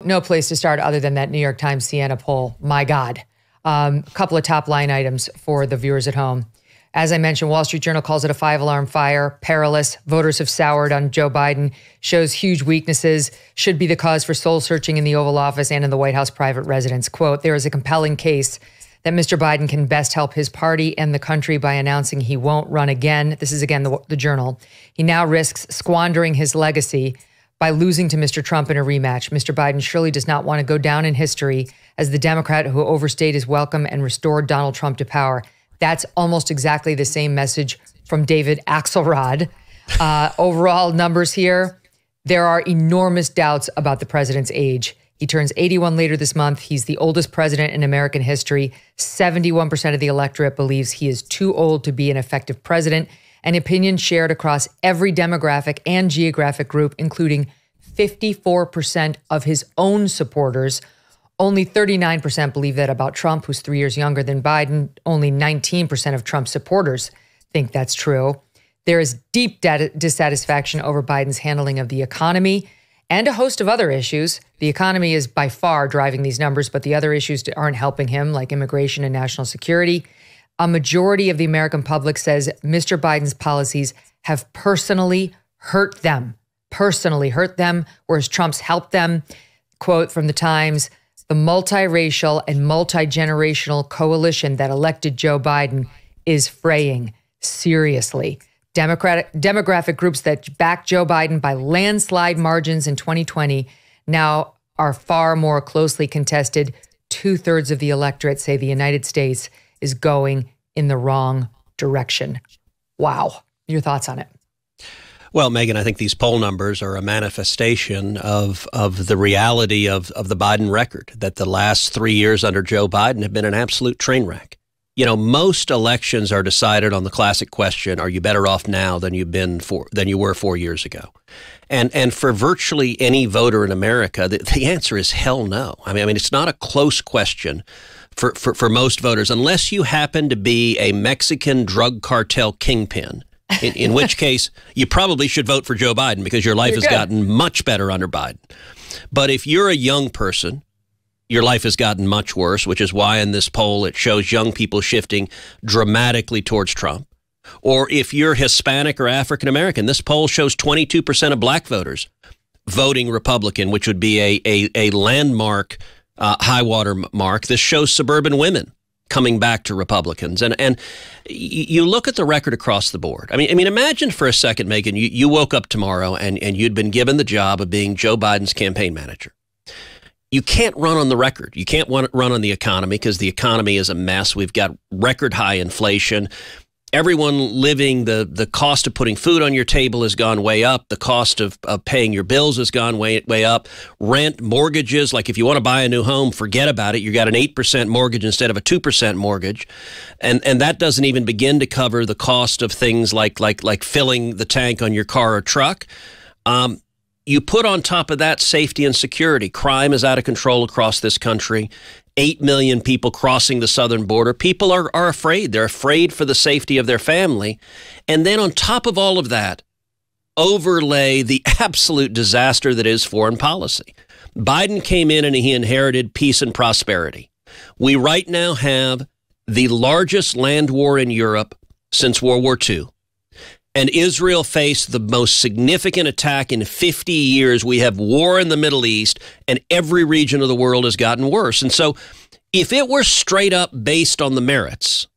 no place to start other than that New York Times Siena poll. My God. A couple of top line items for the viewers at home. As I mentioned, Wall Street Journal calls it a 5-alarm fire, perilous. Voters have soured on Joe Biden, shows huge weaknesses, should be the cause for soul searching in the Oval Office and in the White House private residence. Quote, there is a compelling case that Mr. Biden can best help his party and the country by announcing he won't run again. This is again the Journal. He now risks squandering his legacy by losing to Mr. Trump in a rematch. Mr. Biden surely does not want to go down in history as the Democrat who overstayed his welcome and restored Donald Trump to power. That's almost exactly the same message from David Axelrod. Overall numbers here, there are enormous doubts about the president's age. He turns 81 later this month. He's the oldest president in American history. 71% of the electorate believes he is too old to be an effective president. An opinion shared across every demographic and geographic group, including 54% of his own supporters. Only 39% believe that about Trump, who's 3 years younger than Biden. Only 19% of Trump supporters think that's true. There is deep dissatisfaction over Biden's handling of the economy and a host of other issues. The economy is by far driving these numbers, but the other issues aren't helping him, like immigration and national security. A majority of the American public says Mr. Biden's policies have personally hurt them, whereas Trump's helped them. Quote from the Times, the multiracial and multi-generational coalition that elected Joe Biden is fraying seriously. Demographic groups that backed Joe Biden by landslide margins in 2020 now are far more closely contested. 2/3 of the electorate say the United States is going in the wrong direction. Wow. Your thoughts on it? Well, Megyn, I think these poll numbers are a manifestation of the reality of the Biden record, that the last 3 years under Joe Biden have been an absolute train wreck. You know, most elections are decided on the classic question, are you better off now than you were 4 years ago? And for virtually any voter in America, the answer is hell no. I mean, it's not a close question for most voters, unless you happen to be a Mexican drug cartel kingpin. In which case, you probably should vote for Joe Biden because your life has gotten much better under Biden. But if you're a young person, your life has gotten much worse, which is why in this poll it shows young people shifting dramatically towards Trump. Or if you're Hispanic or African American, this poll shows 22% of black voters voting Republican, which would be a landmark high water mark. This shows suburban women coming back to Republicans. And you look at the record across the board. I mean, imagine for a second, Megyn, you woke up tomorrow and you'd been given the job of being Joe Biden's campaign manager. You can't run on the record. You can't run on the economy because the economy is a mess. We've got record high inflation. Everyone living, the cost of putting food on your table has gone way up. The cost of paying your bills has gone way up. Rent, mortgages, like if you want to buy a new home, forget about it. You got an 8% mortgage instead of a 2% mortgage. And that doesn't even begin to cover the cost of things like filling the tank on your car or truck. You put on top of that safety and security. Crime is out of control across this country. 8 million people crossing the southern border. People are afraid. They're afraid for the safety of their family. And then on top of all of that, overlay the absolute disaster that is foreign policy. Biden came in and he inherited peace and prosperity. We right now have the largest land war in Europe since World War II. And Israel faced the most significant attack in 50 years. We have war in the Middle East, and every region of the world has gotten worse. And so if it were straight up based on the merits,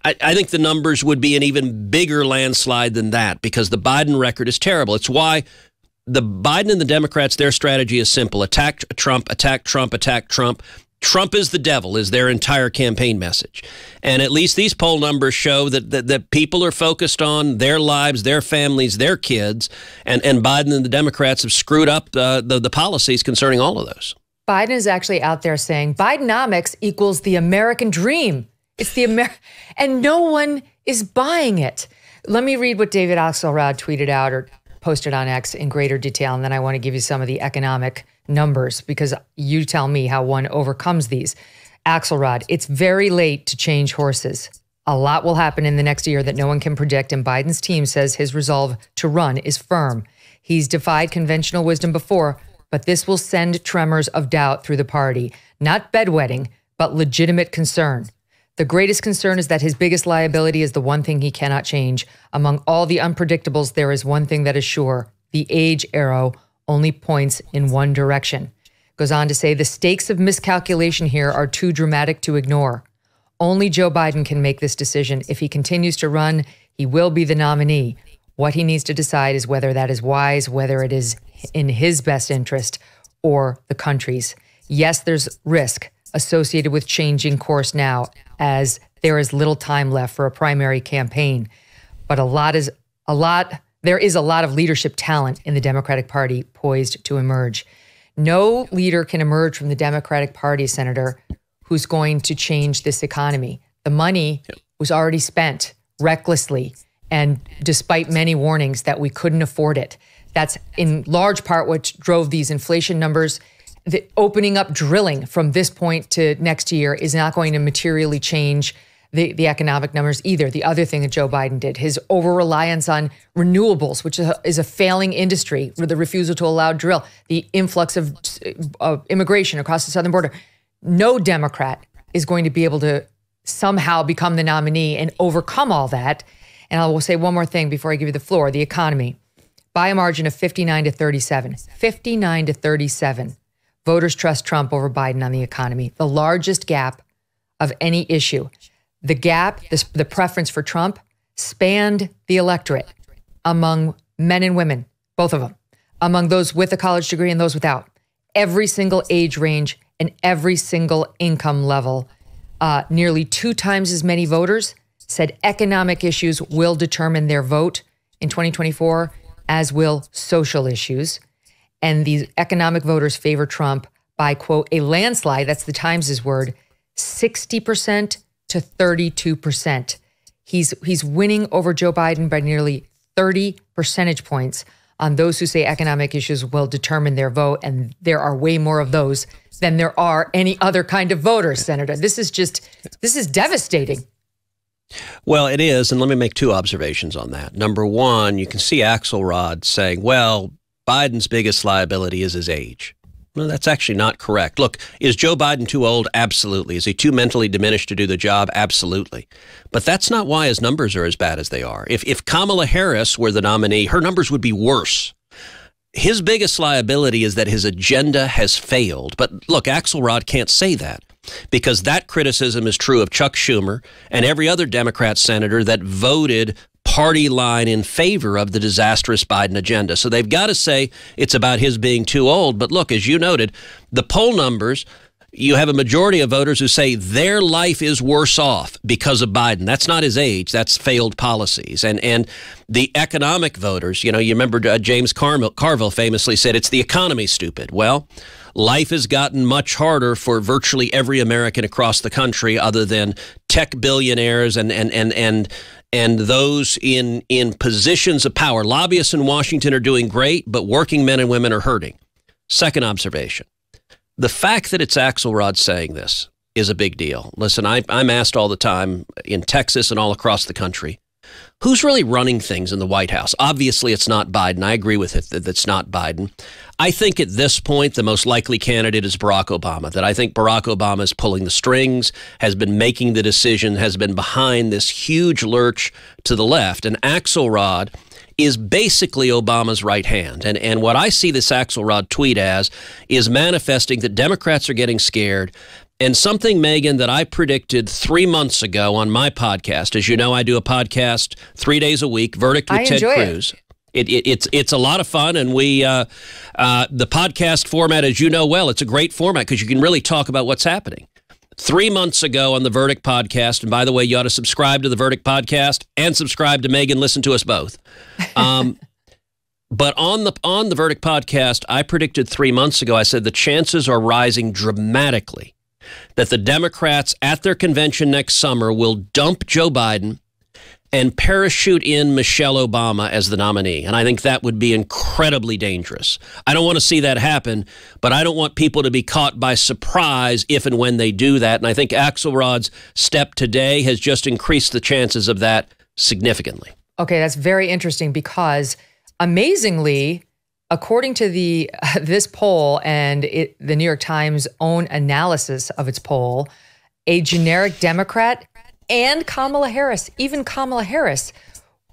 I think the numbers would be an even bigger landslide than that because the Biden record is terrible. It's why the Biden and the Democrats, their strategy is simple. Attack Trump, attack Trump, attack Trump. Trump is the devil is their entire campaign message. And at least these poll numbers show that people are focused on their lives, their families, their kids, and Biden and the Democrats have screwed up the policies concerning all of those. Biden is actually out there saying Bidenomics equals the American dream. It's and no one is buying it. Let me read what David Axelrod tweeted out or posted on X in greater detail, and then I want to give you some of the economic numbers because you tell me how one overcomes these. Axelrod, it's very late to change horses. A lot will happen in the next year that no one can predict, and Biden's team says his resolve to run is firm. He's defied conventional wisdom before, but this will send tremors of doubt through the party. Not bedwetting, but legitimate concern. The greatest concern is that his biggest liability is the one thing he cannot change. Among all the unpredictables, there is one thing that is sure. The age arrow only points in one direction. Goes on to say, the stakes of miscalculation here are too dramatic to ignore. Only Joe Biden can make this decision. If he continues to run, he will be the nominee. What he needs to decide is whether that is wise, whether it is in his best interest or the country's. Yes, there's risk associated with changing course now, as there is little time left for a primary campaign. But there is a lot of leadership talent in the Democratic Party poised to emerge. No leader can emerge from the Democratic Party, Senator, who's going to change this economy. The money was already spent recklessly, and despite many warnings that we couldn't afford it. That's in large part what drove these inflation numbers. The opening up drilling from this point to next year is not going to materially change the economic numbers either. The other thing that Joe Biden did, his over-reliance on renewables, which is a failing industry, with the refusal to allow drill, the influx of immigration across the southern border. No Democrat is going to be able to somehow become the nominee and overcome all that. And I will say one more thing before I give you the floor. The economy, by a margin of 59 to 37. 59 to 37. Voters trust Trump over Biden on the economy. The largest gap of any issue. The gap, the preference for Trump, spanned the electorate among men and women, both of them, among those with a college degree and those without. Every single age range and every single income level. Nearly 2 times as many voters said economic issues will determine their vote in 2024, as will social issues. And these economic voters favor Trump by, quote, a landslide, that's the Times' word, 60% to 32%. He's winning over Joe Biden by nearly 30 percentage points on those who say economic issues will determine their vote. And there are way more of those than there are any other kind of voters, Senator. This is devastating. Well, it is. And let me make 2 observations on that. Number one, you can see Axelrod saying, well, Biden's biggest liability is his age. No, that's actually not correct. Look, is Joe Biden too old? Absolutely. Is he too mentally diminished to do the job? Absolutely. But that's not why his numbers are as bad as they are. If Kamala Harris were the nominee, her numbers would be worse. His biggest liability is that his agenda has failed. But look, Axelrod can't say that, because that criticism is true of Chuck Schumer and every other Democrat senator that voted party line in favor of the disastrous Biden agenda. So they've got to say it's about his being too old. But look, as you noted, the poll numbers, you have a majority of voters who say their life is worse off because of Biden. That's not his age. That's failed policies. And the economic voters, you remember James Carville famously said, it's the economy, stupid. Well, life has gotten much harder for virtually every American across the country, other than tech billionaires and those in positions of power. Lobbyists in Washington are doing great, but working men and women are hurting. Second observation. The fact that it's Axelrod saying this is a big deal. Listen, I'm asked all the time in Texas and all across the country, who's really running things in the White House? Obviously, it's not Biden. I agree with it that it's not Biden. I think at this point, the most likely candidate is Barack Obama, that I think Barack Obama is pulling the strings, has been making the decision, has been behind this huge lurch to the left. And Axelrod is basically Obama's right hand. And what I see this Axelrod tweet as is manifesting that Democrats are getting scared. And something, Megyn, that I predicted 3 months ago on my podcast. As you know, I do a podcast 3 days a week, Verdict with Ted Cruz. It's a lot of fun, and the podcast format, as you know well, it's a great format because you can really talk about what's happening. 3 months ago on the Verdict podcast, and by the way, you ought to subscribe to the Verdict podcast and subscribe to Megyn. Listen to us both. But on the Verdict podcast, I predicted 3 months ago, I said the chances are rising dramatically that the Democrats at their convention next summer will dump Joe Biden and parachute in Michelle Obama as the nominee. And I think that would be incredibly dangerous. I don't want to see that happen, but I don't want people to be caught by surprise if and when they do that. And I think Axelrod's step today has just increased the chances of that significantly. Okay, that's very interesting because amazingly, According to this poll and the New York Times' own analysis of its poll, a generic Democrat and Kamala Harris, even Kamala Harris,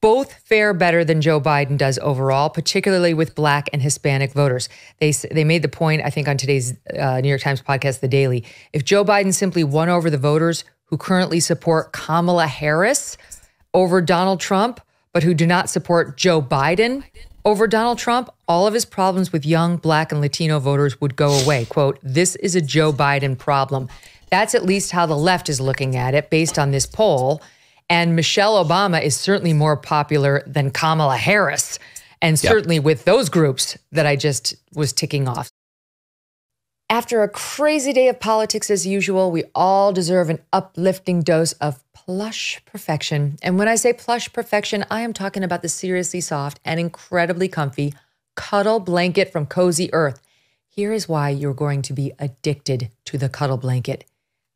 both fare better than Joe Biden does overall, particularly with Black and Hispanic voters. They made the point, I think, on today's New York Times podcast, The Daily. If Joe Biden simply won over the voters who currently support Kamala Harris over Donald Trump, but who do not support Joe Biden over Donald Trump, all of his problems with young Black and Latino voters would go away. Quote, this is a Joe Biden problem. That's at least how the left is looking at it based on this poll. And Michelle Obama is certainly more popular than Kamala Harris, and certainly with those groups that I just was ticking off. After a crazy day of politics as usual, we all deserve an uplifting dose of plush perfection. And when I say plush perfection, I am talking about the seriously soft and incredibly comfy cuddle blanket from Cozy Earth. Here is why you're going to be addicted to the cuddle blanket.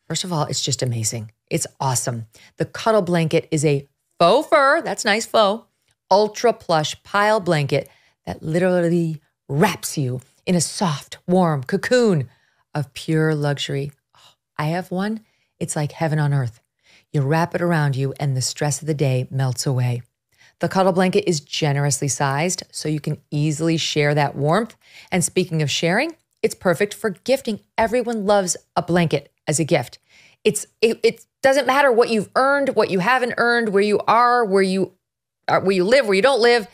First of all, it's just amazing. It's awesome. The cuddle blanket is a faux fur, that's nice, faux, ultra plush pile blanket that literally wraps you in a soft, warm cocoon of pure luxury. Oh, I have one. It's like heaven on earth. You wrap it around you and the stress of the day melts away. The cuddle blanket is generously sized so you can easily share that warmth. And speaking of sharing, it's perfect for gifting. Everyone loves a blanket as a gift. It doesn't matter what you've earned, what you haven't earned, where you are, where you live, where you don't live.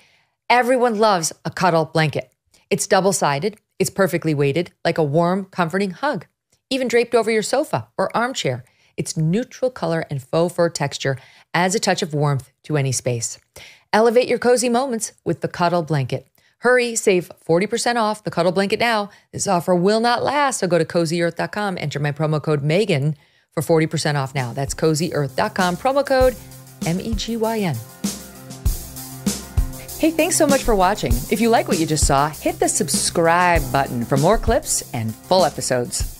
Everyone loves a cuddle blanket. It's double-sided. It's perfectly weighted, like a warm, comforting hug, even draped over your sofa or armchair. Its neutral color and faux fur texture adds a touch of warmth to any space. Elevate your cozy moments with the cuddle blanket. Hurry, save 40% off the cuddle blanket now. This offer will not last, so go to CozyEarth.com, enter my promo code Megyn for 40% off now. That's CozyEarth.com, promo code MEGYN. Hey, thanks so much for watching. If you like what you just saw, hit the subscribe button for more clips and full episodes.